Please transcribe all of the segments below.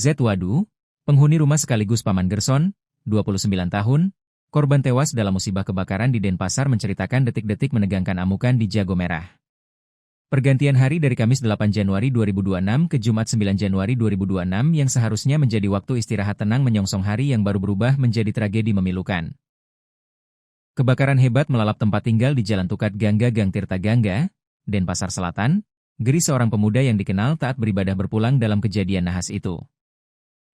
Z. Wadu, penghuni rumah sekaligus paman Gerson, 29 tahun, korban tewas dalam musibah kebakaran di Denpasar menceritakan detik-detik menegangkan amukan di Jago Merah. Pergantian hari dari Kamis 8 Januari 2026 ke Jumat 9 Januari 2026 yang seharusnya menjadi waktu istirahat tenang menyongsong hari yang baru berubah menjadi tragedi memilukan. Kebakaran hebat melalap tempat tinggal di Jalan Tukat Gangga Gang Tirta Gangga, Denpasar Selatan, geri seorang pemuda yang dikenal taat beribadah berpulang dalam kejadian nahas itu.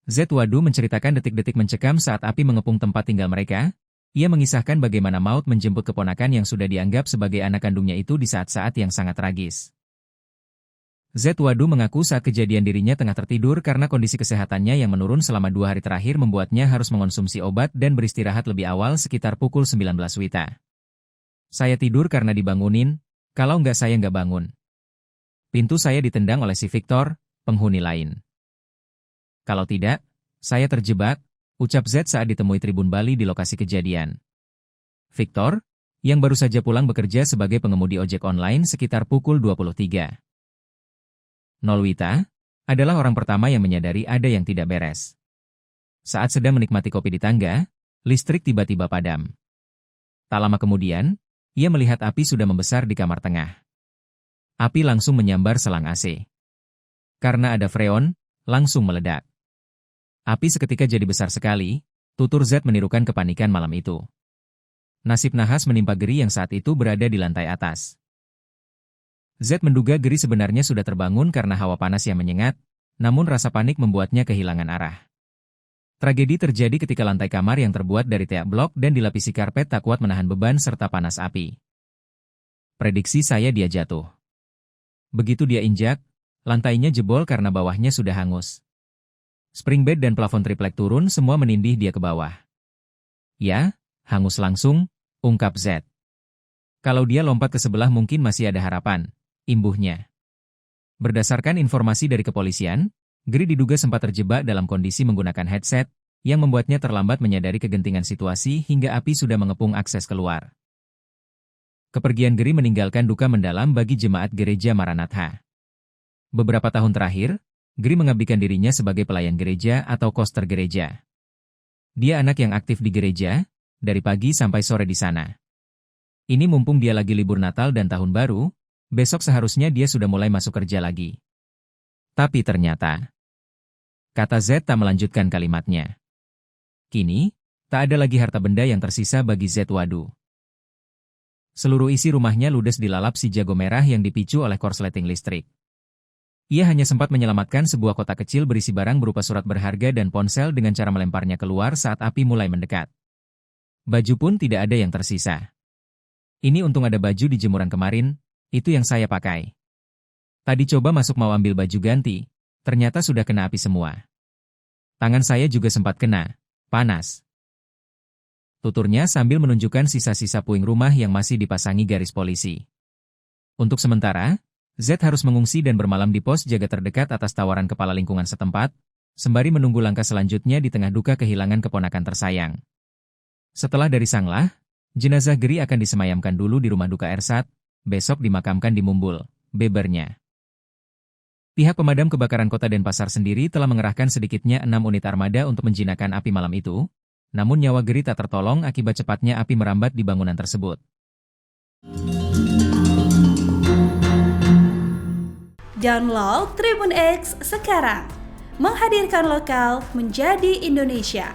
Z. Wadu menceritakan detik-detik mencekam saat api mengepung tempat tinggal mereka. Ia mengisahkan bagaimana maut menjemput keponakan yang sudah dianggap sebagai anak kandungnya itu di saat-saat yang sangat tragis. Z. Wadu mengaku saat kejadian dirinya tengah tertidur karena kondisi kesehatannya yang menurun selama 2 hari terakhir membuatnya harus mengonsumsi obat dan beristirahat lebih awal sekitar pukul 19 WITA. Saya tidur karena dibangunin, kalau nggak saya nggak bangun. Pintu saya ditendang oleh si Victor, penghuni lain. Kalau tidak, saya terjebak, ucap Z saat ditemui Tribun Bali di lokasi kejadian. Victor, yang baru saja pulang bekerja sebagai pengemudi ojek online sekitar pukul 23.00 WITA, adalah orang pertama yang menyadari ada yang tidak beres. Saat sedang menikmati kopi di tangga, listrik tiba-tiba padam. Tak lama kemudian, ia melihat api sudah membesar di kamar tengah. Api langsung menyambar selang AC. Karena ada freon, langsung meledak. Api seketika jadi besar sekali, tutur Z menirukan kepanikan malam itu. Nasib nahas menimpa Geri yang saat itu berada di lantai atas. Z menduga Geri sebenarnya sudah terbangun karena hawa panas yang menyengat, namun rasa panik membuatnya kehilangan arah. Tragedi terjadi ketika lantai kamar yang terbuat dari teak blok dan dilapisi karpet tak kuat menahan beban serta panas api. Prediksi saya dia jatuh. Begitu dia injak, lantainya jebol karena bawahnya sudah hangus. Spring bed dan plafon triplek turun semua menindih dia ke bawah. Ya, hangus langsung, ungkap Z. Kalau dia lompat ke sebelah mungkin masih ada harapan, imbuhnya. Berdasarkan informasi dari kepolisian, Geri diduga sempat terjebak dalam kondisi menggunakan headset, yang membuatnya terlambat menyadari kegentingan situasi hingga api sudah mengepung akses keluar. Kepergian Geri meninggalkan duka mendalam bagi jemaat gereja Maranatha. Beberapa tahun terakhir, Geri mengabdikan dirinya sebagai pelayan gereja atau koster gereja. Dia anak yang aktif di gereja, dari pagi sampai sore di sana. Ini mumpung dia lagi libur Natal dan Tahun Baru, besok seharusnya dia sudah mulai masuk kerja lagi. Tapi ternyata, kata Z tak melanjutkan kalimatnya. Kini, tak ada lagi harta benda yang tersisa bagi Z. Wadu. Seluruh isi rumahnya ludes dilalap si Jago Merah yang dipicu oleh korsleting listrik. Ia hanya sempat menyelamatkan sebuah kotak kecil berisi barang berupa surat berharga dan ponsel dengan cara melemparnya keluar saat api mulai mendekat. Baju pun tidak ada yang tersisa. Ini untung ada baju di jemuran kemarin, itu yang saya pakai. Tadi coba masuk mau ambil baju ganti, ternyata sudah kena api semua. Tangan saya juga sempat kena, panas. Tuturnya sambil menunjukkan sisa-sisa puing rumah yang masih dipasangi garis polisi. Untuk sementara, Z harus mengungsi dan bermalam di pos jaga terdekat atas tawaran kepala lingkungan setempat, sembari menunggu langkah selanjutnya di tengah duka kehilangan keponakan tersayang. Setelah dari Sanglah, jenazah Geri akan disemayamkan dulu di rumah duka Ersat, besok dimakamkan di Mumbul, Bebernya. Pihak pemadam kebakaran kota Denpasar sendiri telah mengerahkan sedikitnya 6 unit armada untuk menjinakkan api malam itu, namun nyawa Geri tak tertolong akibat cepatnya api merambat di bangunan tersebut. Download Tribun X sekarang, menghadirkan lokal menjadi Indonesia.